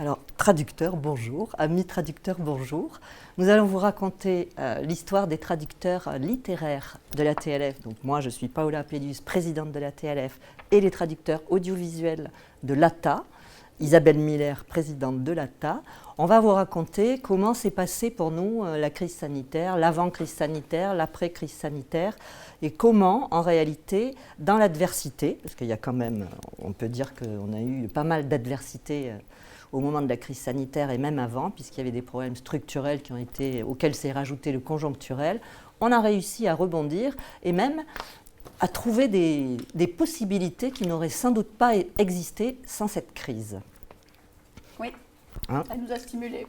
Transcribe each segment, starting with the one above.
Alors, traducteurs, bonjour. Amis traducteurs, bonjour. Nous allons vous raconter l'histoire des traducteurs littéraires de la TLF. Donc, moi, je suis Paola Plédius, présidente de la TLF, et les traducteurs audiovisuels de l'ATA. Isabelle Miller, présidente de l'ATA. On va vous raconter comment s'est passée pour nous la crise sanitaire, l'avant-crise sanitaire, l'après-crise sanitaire, et comment, en réalité, dans l'adversité, parce qu'il y a quand même, on peut dire qu'on a eu pas mal d'adversité au moment de la crise sanitaire et même avant, puisqu'il y avait des problèmes structurels auxquels s'est rajouté le conjoncturel, on a réussi à rebondir et même à trouver des possibilités qui n'auraient sans doute pas existé sans cette crise. Oui, Hein? elle nous a stimulés.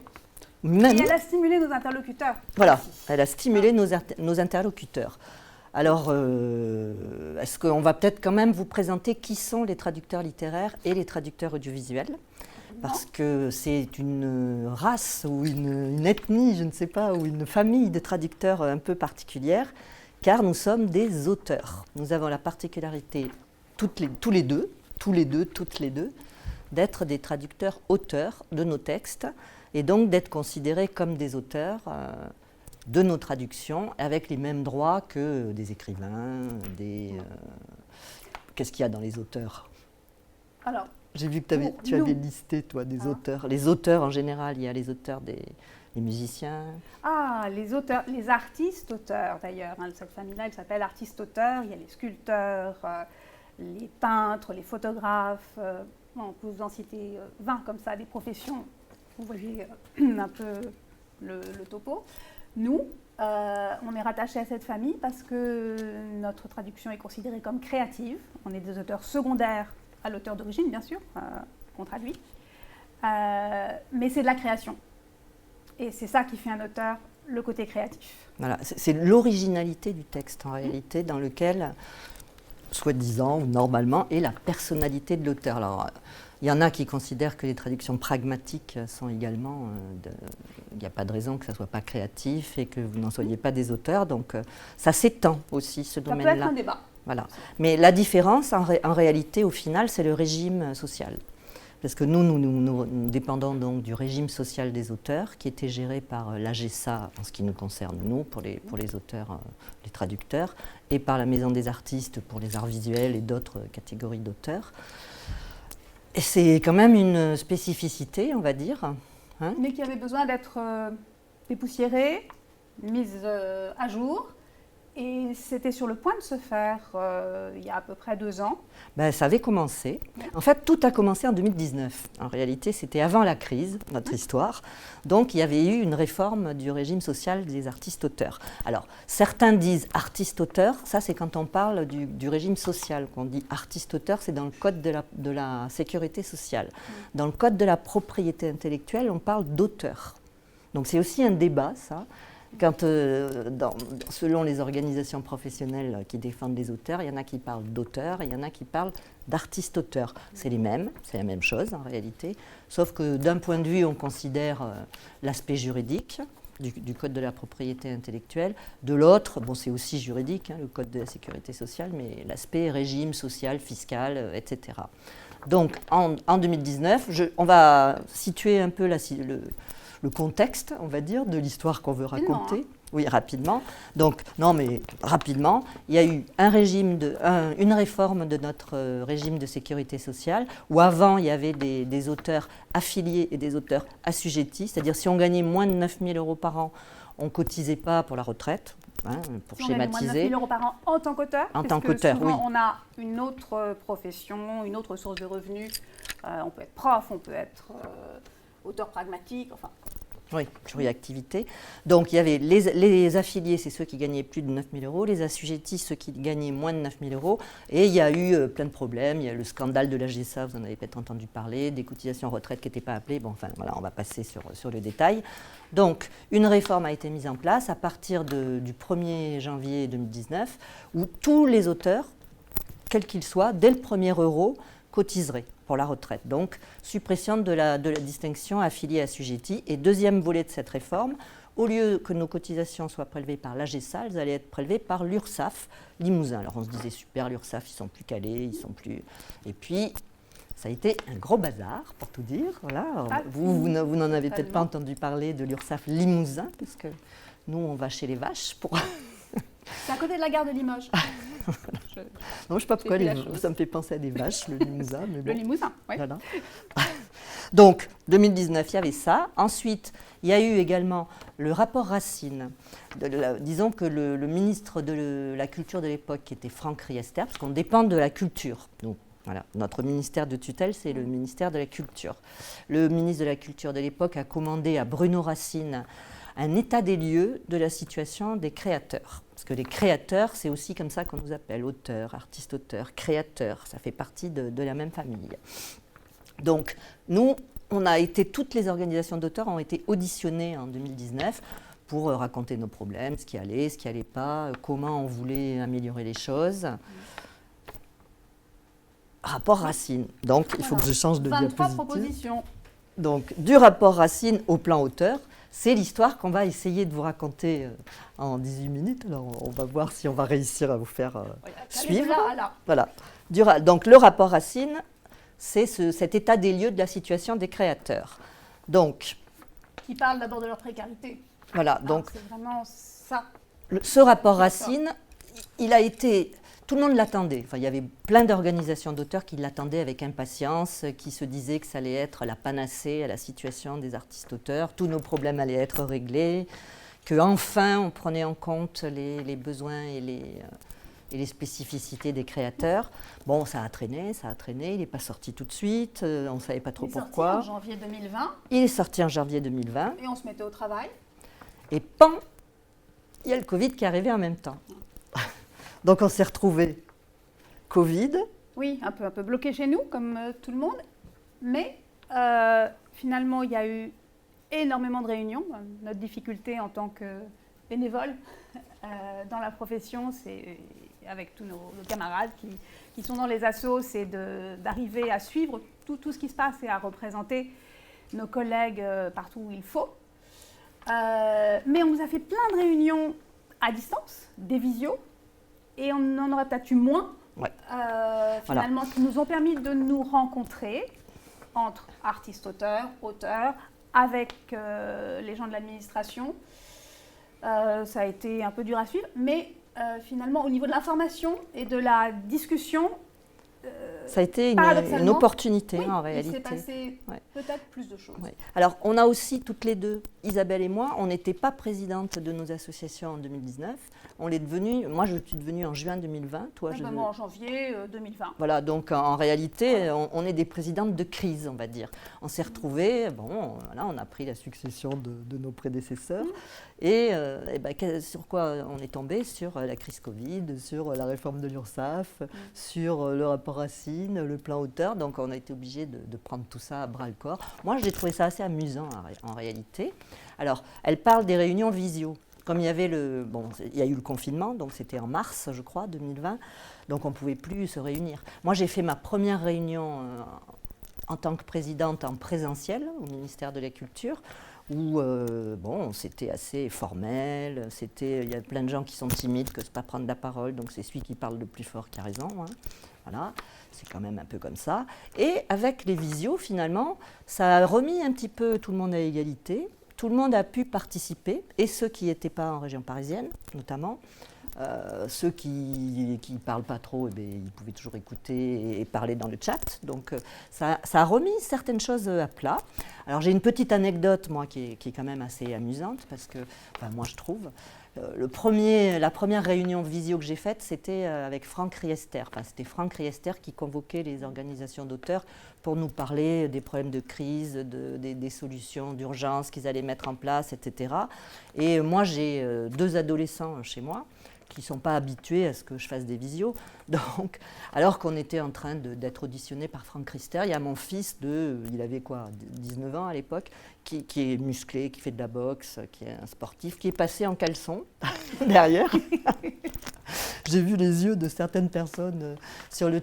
Même, Et elle a stimulé nos interlocuteurs. voilà, elle a stimulé nos interlocuteurs. Alors, est-ce qu'on va peut-être quand même vous présenter qui sont les traducteurs littéraires et les traducteurs audiovisuels ? Parce que c'est une race ou une ethnie, je ne sais pas, ou une famille de traducteurs un peu particulière, car nous sommes des auteurs. Nous avons la particularité, toutes les deux, d'être des traducteurs auteurs de nos textes, et donc d'être considérés comme des auteurs de nos traductions, avec les mêmes droits que des écrivains, qu'est-ce qu'il y a dans les auteurs ? Alors, j'ai vu que tu avais listé, toi, des auteurs. Les auteurs, en général, il y a les auteurs des musiciens. Ah, les auteurs, les artistes-auteurs, d'ailleurs. Hein, cette famille-là, elle s'appelle artistes-auteurs. Il y a les sculpteurs, les peintres, les photographes. On peut vous en citer 20 comme ça, des professions. Vous voyez un peu le topo. Nous, on est rattachés à cette famille parce que notre traduction est considérée comme créative. On est des auteurs secondaires à l'auteur d'origine, bien sûr, qu'on traduit. Mais c'est de la création. Et c'est ça qui fait un auteur, le côté créatif. Voilà, c'est l'originalité du texte, en réalité, dans lequel, soi-disant ou normalement, est la personnalité de l'auteur. Alors, il y en a qui considèrent que les traductions pragmatiques sont également... il n'y a pas de raison que ça ne soit pas créatif et que vous n'en soyez pas des auteurs. Donc, ça s'étend aussi, ce domaine-là. Ça peut être un débat. Voilà. Mais la différence, en réalité, au final, c'est le régime social. Parce que nous dépendons donc du régime social des auteurs, qui était géré par l'AGESA, en ce qui nous concerne, nous, pour les auteurs, les traducteurs, et par la Maison des artistes pour les arts visuels et d'autres catégories d'auteurs. Et c'est quand même une spécificité, on va dire. Hein, mais qui avait besoin d'être dépoussiérée, mise à jour. Et c'était sur le point de se faire il y a à peu près 2 ans. Ben, ça avait commencé. En fait, tout a commencé en 2019. En réalité, c'était avant la crise, notre histoire. Donc, il y avait eu une réforme du régime social des artistes-auteurs. Alors, certains disent artiste-auteur. Ça, c'est quand on parle du régime social. Quand on dit artiste-auteur, c'est dans le code de la sécurité sociale. Dans le code de la propriété intellectuelle, on parle d'auteur. Donc, c'est aussi un débat, ça. Quand, selon les organisations professionnelles qui défendent les auteurs, il y en a qui parlent d'auteur et il y en a qui parlent d'artiste-auteur. C'est la même chose en réalité, sauf que d'un point de vue, on considère l'aspect juridique du Code de la propriété intellectuelle, de l'autre, bon, c'est aussi juridique, hein, le Code de la sécurité sociale, mais l'aspect régime social, fiscal, etc. Donc en 2019, on va situer un peu le contexte, on va dire, de l'histoire qu'on veut raconter. Oui, rapidement. Donc, non, mais rapidement, il y a eu une réforme de notre régime de sécurité sociale, où avant, il y avait des auteurs affiliés et des auteurs assujettis, c'est-à-dire si on gagnait moins de 9 000 € par an, on ne cotisait pas pour la retraite, hein, pour si schématiser. On gagne moins de 9 000 € par an en tant qu'auteur. En tant qu'auteur, oui. On a une autre profession, une autre source de revenus. On peut être prof, on peut être auteur pragmatique, enfin... Oui, pluriactivité. Donc il y avait les affiliés, c'est ceux qui gagnaient plus de 9 000 €, les assujettis, ceux qui gagnaient moins de 9 000 €. Et il y a eu plein de problèmes. Il y a le scandale de l'AGESA, vous en avez peut-être entendu parler, des cotisations retraite qui n'étaient pas appelées. Bon, enfin voilà, on va passer sur le détail. Donc une réforme a été mise en place à partir du 1er janvier 2019, où tous les auteurs, quels qu'ils soient, dès le premier euro, cotiseraient pour la retraite. Donc, suppression de la distinction affilié-assujetti. Et deuxième volet de cette réforme, au lieu que nos cotisations soient prélevées par l'AGESA, elles allaient être prélevées par l'URSSAF Limousin. Alors on se disait super, l'URSSAF, ils sont plus calés, ils sont plus... Et puis, Ça a été un gros bazar, pour tout dire. Voilà. Vous n'en avez peut-être pas entendu parler de l'URSSAF Limousin, parce que nous, on va chez les vaches pour... C'est à côté de la gare de Limoges. Non, je ne sais pas pourquoi ça me fait penser à des vaches, le Limousin. Mais bon. Le Limousin, oui. Voilà. Donc, 2019, il y avait ça. Ensuite, il y a eu également le rapport Racine. Disons que le ministre de la Culture de l'époque, qui était Franck Riester, parce qu'on dépend de la culture. Donc, voilà, notre ministère de tutelle, c'est le ministère de la Culture. Le ministre de la Culture de l'époque a commandé à Bruno Racine un état des lieux de la situation des créateurs. Parce que les créateurs, c'est aussi comme ça qu'on nous appelle, auteurs, artistes-auteurs, créateurs. Ça fait partie de la même famille. Donc, nous, toutes les organisations d'auteurs ont été auditionnées en 2019 pour raconter nos problèmes, ce qui allait pas, comment on voulait améliorer les choses. Rapport Racine. Donc, il faut que je change de 23 diapositive. propositions. Donc, du rapport Racine au plan auteur, c'est l'histoire qu'on va essayer de vous raconter en 18 minutes. Alors, on va voir si on va réussir à vous faire suivre. Là. Voilà. Donc, le rapport Racine, c'est cet état des lieux de la situation des créateurs. Donc, qui parle d'abord de leur précarité. Voilà. Donc, c'est vraiment ça. Ce rapport Racine, il a été... Tout le monde l'attendait. Enfin, il y avait plein d'organisations d'auteurs qui l'attendaient avec impatience, qui se disaient que ça allait être la panacée à la situation des artistes-auteurs, tous nos problèmes allaient être réglés, qu'enfin on prenait en compte les besoins et les spécificités des créateurs. Bon, ça a traîné, il n'est pas sorti tout de suite, on ne savait pas trop pourquoi. Il est sorti en janvier 2020. Il est sorti en janvier 2020. Et on se mettait au travail. Et pan, il y a le Covid qui est arrivé en même temps. Donc on s'est retrouvés Covid. Oui, un peu bloqué chez nous, comme tout le monde. Mais finalement, il y a eu énormément de réunions. Notre difficulté en tant que bénévole dans la profession, c'est avec tous nos camarades qui sont dans les assos, c'est d'arriver à suivre tout ce qui se passe et à représenter nos collègues partout où il faut. Mais on nous a fait plein de réunions à distance, des visios. Et on en aurait peut-être eu moins, finalement, qui nous ont permis de nous rencontrer entre artistes-auteurs, auteurs, avec les gens de l'administration. Ça a été un peu dur à suivre, mais finalement, au niveau de l'information et de la discussion, ça a été une opportunité en réalité. Il s'est passé peut-être plus de choses. Ouais. Alors, on a aussi toutes les deux, Isabelle et moi, on n'était pas présidentes de nos associations en 2019. Moi je suis devenue en juin 2020. Toi, moi en janvier 2020. Voilà, donc en réalité, on est des présidentes de crise, on va dire. On s'est retrouvés, on a pris la succession de nos prédécesseurs. Et sur quoi on est tombé? Sur la crise Covid, sur la réforme de l'URSSAF, sur le rapport Racine, le plan auteur. Donc on a été obligé de prendre tout ça à bras-le-corps. Moi, j'ai trouvé ça assez amusant en réalité. Alors, elle parle des réunions visio. Comme il y avait il y a eu le confinement, donc c'était en mars, je crois, 2020, donc on ne pouvait plus se réunir. Moi, j'ai fait ma première réunion en tant que présidente en présentiel au ministère de la Culture, où c'était assez formel, il y a plein de gens qui sont timides, que c'est pas prendre la parole, donc c'est celui qui parle le plus fort qui a raison. Hein. Voilà, c'est quand même un peu comme ça. Et avec les visios, finalement, ça a remis un petit peu tout le monde à égalité. Tout le monde a pu participer, et ceux qui n'étaient pas en région parisienne, notamment. Ceux qui ne parlent pas trop, ils pouvaient toujours écouter et parler dans le chat. Donc ça a remis certaines choses à plat. Alors j'ai une petite anecdote, moi, qui est quand même assez amusante, parce que, moi je trouve, la première réunion visio que j'ai faite, c'était avec Franck Riester. C'était Franck Riester qui convoquait les organisations d'auteurs pour nous parler des problèmes de crise, des solutions d'urgence qu'ils allaient mettre en place, etc. Et moi, j'ai 2 adolescents chez moi qui ne sont pas habitués à ce que je fasse des visios. Donc, alors qu'on était en train d'être auditionné par Franck Riester, il y a mon fils il avait 19 ans à l'époque, qui est musclé, qui fait de la boxe, qui est un sportif, qui est passé en caleçon derrière. J'ai vu les yeux de certaines personnes sur le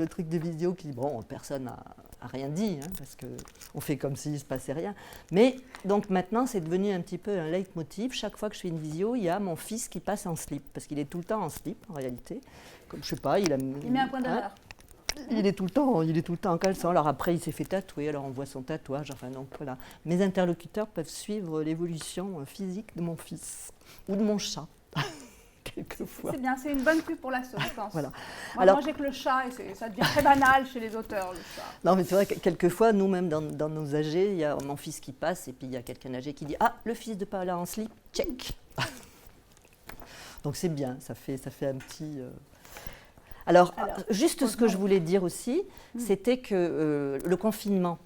truc de visio qui, personne n'a rien dit, hein, parce qu'on fait comme s'il ne se passait rien. Mais donc maintenant, c'est devenu un petit peu un leitmotiv. Chaque fois que je fais une visio, il y a mon fils qui passe en slip, parce qu'il est tout le temps en slip, en réalité. Comme, je sais pas, il met un point d'honneur. il est tout le temps en caleçon. Alors après, il s'est fait tatouer, alors on voit son tatouage. Enfin, donc voilà. Mes interlocuteurs peuvent suivre l'évolution physique de mon fils ou de mon chat. Quelquefois. C'est bien, c'est une bonne pub pour l'asso, je pense. Voilà. Moi, j'ai que le chat et ça devient très banal chez les auteurs, le chat. Non, mais c'est vrai que quelquefois, nous-mêmes, dans nos âgés, il y a mon fils qui passe et puis il y a quelqu'un âgé qui dit « Ah, le fils de Paola en slip, check !» Donc c'est bien, ça fait un petit... Alors, juste ce que je voulais dire aussi, c'était que le confinement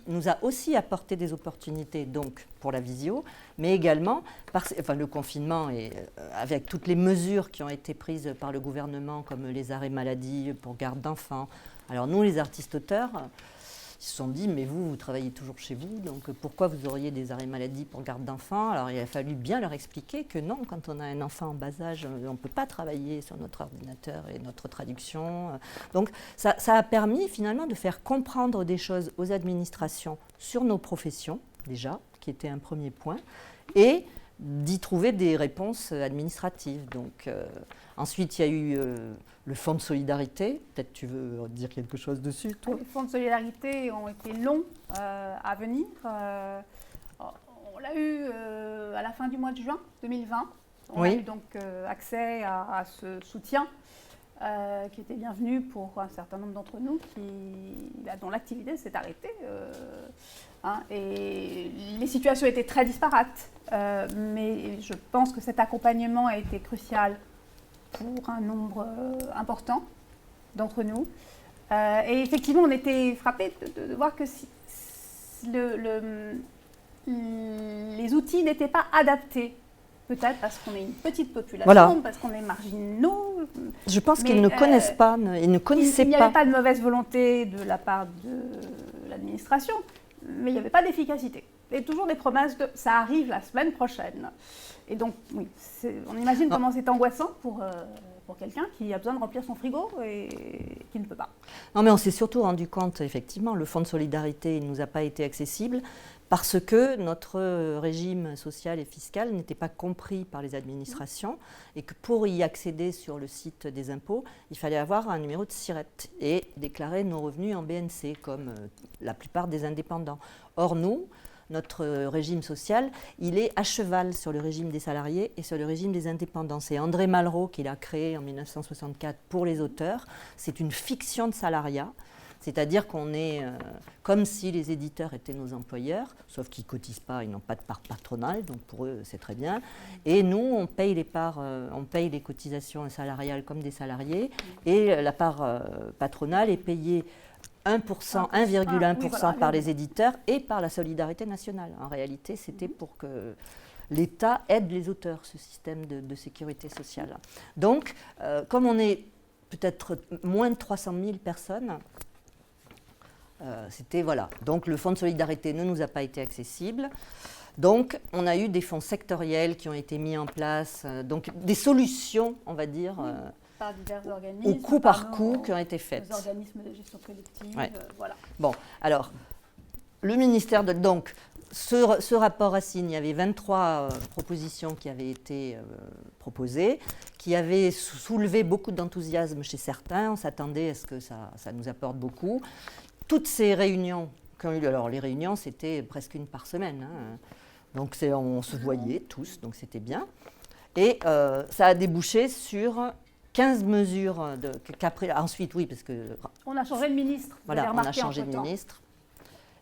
nous a aussi apporté des opportunités donc, pour la visio, mais également, le confinement, avec toutes les mesures qui ont été prises par le gouvernement, comme les arrêts maladie pour garde d'enfants. Alors nous, les artistes-auteurs, ils se sont dit, mais vous travaillez toujours chez vous, donc pourquoi vous auriez des arrêts maladie pour garde d'enfants? Alors il a fallu bien leur expliquer que non, quand on a un enfant en bas âge, on ne peut pas travailler sur notre ordinateur et notre traduction. Donc ça a permis finalement de faire comprendre des choses aux administrations sur nos professions, déjà, qui était un premier point, et d'y trouver des réponses administratives. Donc, ensuite, il y a eu le fonds de solidarité. Peut-être tu veux dire quelque chose dessus, toi? Les fonds de solidarité ont été longs à venir. On l'a eu à la fin du mois de juin 2020. On a eu donc accès à ce soutien qui était bienvenu pour un certain nombre d'entre nous dont l'activité s'est arrêtée. Et les situations étaient très disparates, mais je pense que cet accompagnement a été crucial pour un nombre important d'entre nous. Et effectivement, on était frappés de voir que les outils n'étaient pas adaptés. Peut-être parce qu'on est une petite population, parce qu'on est marginaux. Je pense qu'ils ne connaissent pas, ils ne connaissaient pas. Il n'y avait pas de mauvaise volonté de la part de l'administration, mais il n'y avait pas d'efficacité. Et toujours des promesses de « ça arrive la semaine prochaine ». Et donc, oui, on imagine comment c'est angoissant pour quelqu'un qui a besoin de remplir son frigo et qui ne peut pas. Non, mais on s'est surtout rendu compte, effectivement, le fonds de solidarité ne nous a pas été accessible parce que notre régime social et fiscal n'était pas compris par les administrations et que pour y accéder sur le site des impôts, il fallait avoir un numéro de SIRET et déclarer nos revenus en BNC, comme la plupart des indépendants. Or, notre régime social, il est à cheval sur le régime des salariés et sur le régime des indépendants. C'est André Malraux qui l'a créé en 1964 pour les auteurs. C'est une fiction de salariat, c'est-à-dire qu'on est comme si les éditeurs étaient nos employeurs, sauf qu'ils ne cotisent pas, ils n'ont pas de part patronale, donc pour eux c'est très bien. Et nous, on paye les cotisations salariales comme des salariés, et la part patronale est payée 1,1% par les éditeurs et par la solidarité nationale. En réalité, c'était pour que l'État aide les auteurs, ce système de sécurité sociale. Donc, comme on est peut-être moins de 300 000 personnes, Donc, le fonds de solidarité ne nous a pas été accessible. Donc, on a eu des fonds sectoriels qui ont été mis en place, donc des solutions, on va dire, par divers organismes, au coup par coup, qui ont été faites. Les organismes de gestion collective, voilà. Bon, alors, le ministère de... Donc, ce rapport Racine, il y avait 23 propositions qui avaient été proposées, qui avaient soulevé beaucoup d'enthousiasme chez certains. On s'attendait à ce que ça nous apporte beaucoup. Toutes ces réunions qui ont eu lieu, alors les réunions, c'était presque une par semaine. Donc, on se voyait tous, donc c'était bien. Et ça a débouché sur 15 mesures qu'après... Ensuite, oui, parce que... On a changé de ministre. Voilà, on a changé de ministre.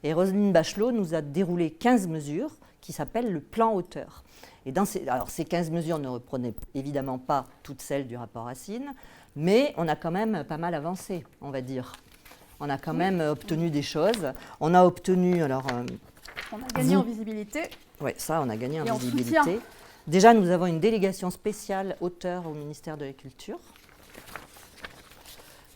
Et Roselyne Bachelot nous a déroulé 15 mesures qui s'appellent le plan auteur. Et alors, ces 15 mesures ne reprenaient évidemment pas toutes celles du rapport Racine, mais on a quand même pas mal avancé, on va dire. On a quand même obtenu des choses. On a obtenu... Alors, on a gagné en visibilité. Oui, ça, on a gagné en visibilité. Soutien. Déjà, nous avons une délégation spéciale auteur au ministère de la Culture.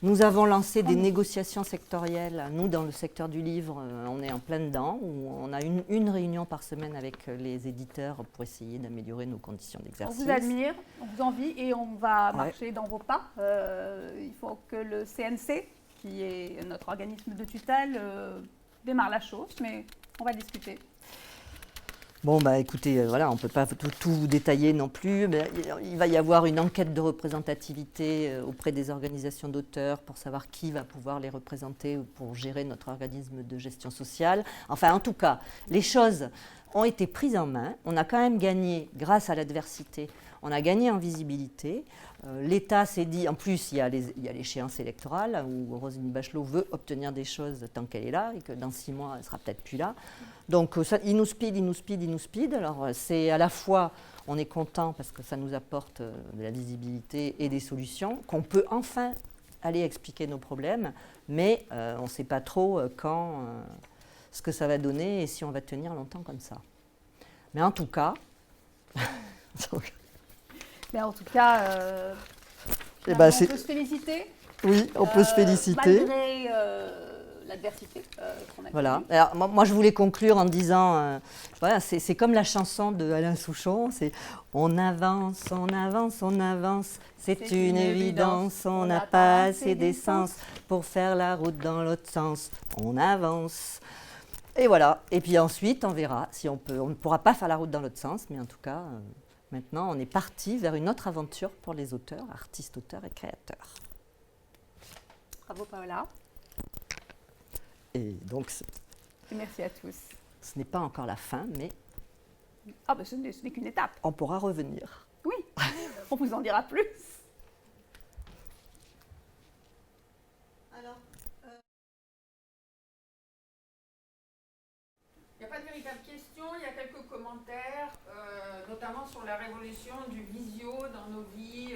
Nous avons lancé des négociations sectorielles. Nous, dans le secteur du livre, on est en plein dedans, où on a une réunion par semaine avec les éditeurs pour essayer d'améliorer nos conditions d'exercice. On vous admire, on vous envie et on va marcher dans vos pas. Il faut que le CNC, qui est notre organisme de tutelle, démarre la chose, mais on va discuter. Bon, bah écoutez, voilà, on ne peut pas tout détailler non plus. Mais il va y avoir une enquête de représentativité auprès des organisations d'auteurs pour savoir qui va pouvoir les représenter pour gérer notre organisme de gestion sociale. Enfin, en tout cas, les choses ont été prises en main. On a quand même gagné, grâce à l'adversité, on a gagné en visibilité. L'État s'est dit, en plus, il y a l'échéance électorale où Roselyne Bachelot veut obtenir des choses tant qu'elle est là et que dans 6 mois, elle ne sera peut-être plus là. Donc, ça, il nous speed. Alors, c'est à la fois, on est content parce que ça nous apporte de la visibilité et des solutions, qu'on peut enfin aller expliquer nos problèmes, mais on ne sait pas trop quand, ce que ça va donner et si on va tenir longtemps comme ça. Mais en tout cas... Mais en tout cas, on peut se féliciter. Oui, on peut se féliciter. Malgré l'adversité qu'on a. Voilà. Alors, moi, je voulais conclure en disant, voilà, c'est comme la chanson de Alain Souchon, c'est « On avance, on avance, on avance, c'est une évidence, on n'a pas assez d'essence pour faire la route dans l'autre sens, on avance ». Et voilà. Et puis ensuite, on verra si on peut. On ne pourra pas faire la route dans l'autre sens, mais en tout cas... Maintenant, on est parti vers une autre aventure pour les auteurs, artistes, auteurs et créateurs. Bravo Paola. Et donc, et merci à tous. Ce n'est pas encore la fin, mais ce n'est qu'une étape. On pourra revenir. Oui, on vous en dira plus. Alors, il n'y a pas de véritable question, il y a quelques commentaires, notamment sur la révolution du visio dans nos vies,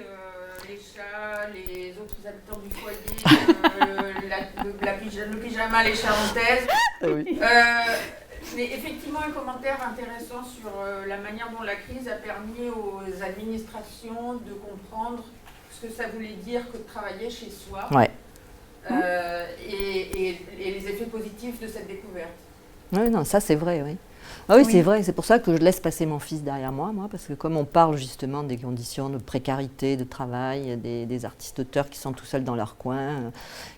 les chats, les autres habitants du foyer, le pyjama, les charentaises. Oui. Mais effectivement, un commentaire intéressant sur la manière dont la crise a permis aux administrations de comprendre ce que ça voulait dire que de travailler chez soi. Ouais. Et les effets positifs de cette découverte. Oui, non, ça c'est vrai, oui. Ah oui, c'est vrai, c'est pour ça que je laisse passer mon fils derrière moi, parce que comme on parle justement des conditions de précarité, de travail, des artistes-auteurs qui sont tout seuls dans leur coin,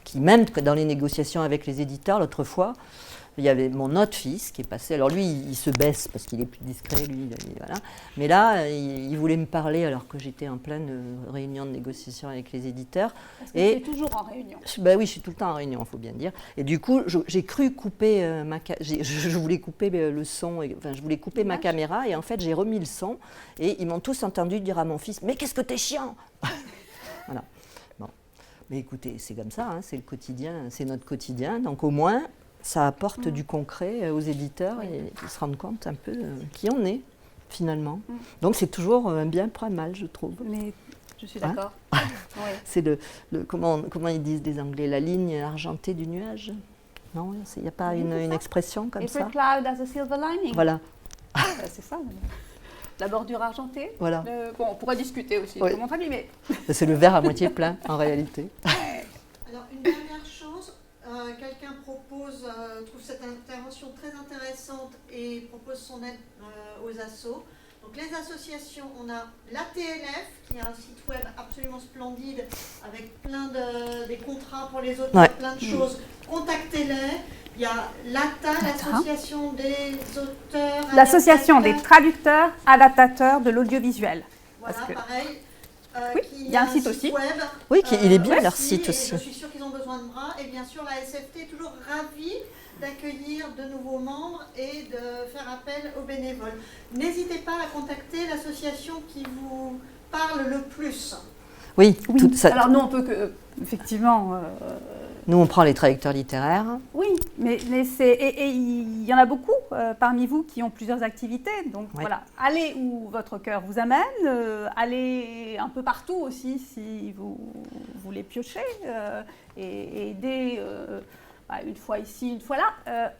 qui même dans les négociations avec les éditeurs, l'autre fois, il y avait mon autre fils qui est passé, alors lui il se baisse parce qu'il est plus discret, lui, voilà. Mais là il voulait me parler alors que j'étais en pleine réunion de négociation avec les éditeurs. Parce que tu es toujours en réunion. Ben oui, je suis tout le temps en réunion, il faut bien dire. Et du coup, j'ai cru couper je voulais couper le son, je voulais couper ma caméra et en fait j'ai remis le son et ils m'ont tous entendu dire à mon fils « Mais qu'est-ce que t'es chiant !» Voilà. Bon. Mais écoutez, c'est comme ça, c'est le quotidien, c'est notre quotidien, donc au moins ça apporte du concret aux éditeurs et qu'ils se rendent compte un peu qui on est, finalement. Donc c'est toujours un bien pour un mal, je trouve. Mais je suis d'accord. C'est comment ils disent les Anglais, la ligne argentée du nuage. Non, il n'y a pas une expression comme ça. Every cloud has a silver lining. Voilà. C'est ça. La bordure argentée. Voilà. Bon, on pourrait discuter aussi de mon avis, mais... C'est le verre à moitié plein, en réalité. Alors, une dernière chose. Quelqu'un propose, trouve cette intervention très intéressante et propose son aide aux assos. Donc les associations, on a l'ATLF qui a un site web absolument splendide avec plein des contrats pour les auteurs, plein de choses. Contactez-les. Il y a l'ATA, l'association des auteurs, l'association des traducteurs, adaptateurs de l'audiovisuel. Voilà, pareil. Il y a un site aussi. Web, oui, il est bien leur site aussi. Je suis sûre qu'ils ont besoin de bras. Et bien sûr, la SFT est toujours ravie d'accueillir de nouveaux membres et de faire appel aux bénévoles. N'hésitez pas à contacter l'association qui vous parle le plus. Oui. Tout ça. Alors nous, on peut que, effectivement... Nous, on prend les traducteurs littéraires. Oui, mais il y en a beaucoup parmi vous qui ont plusieurs activités. Donc voilà, allez où votre cœur vous amène, allez un peu partout aussi si vous voulez piocher et aider une fois ici, une fois là.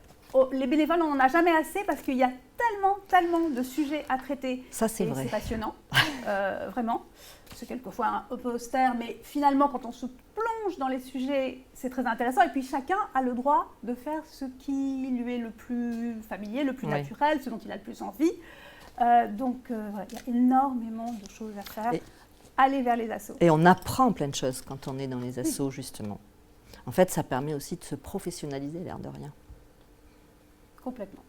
Les bénévoles, on n'en a jamais assez parce qu'il y a tellement de sujets à traiter. Ça, c'est vrai. C'est passionnant, vraiment. C'est quelquefois un peu austère, mais finalement, quand on se plonge dans les sujets, c'est très intéressant. Et puis, chacun a le droit de faire ce qui lui est le plus familier, le plus naturel, ce dont il a le plus envie. Donc, il y a énormément de choses à faire. Allez vers les assos. Et on apprend plein de choses quand on est dans les assos, justement. En fait, ça permet aussi de se professionnaliser, l'air de rien. Complètement.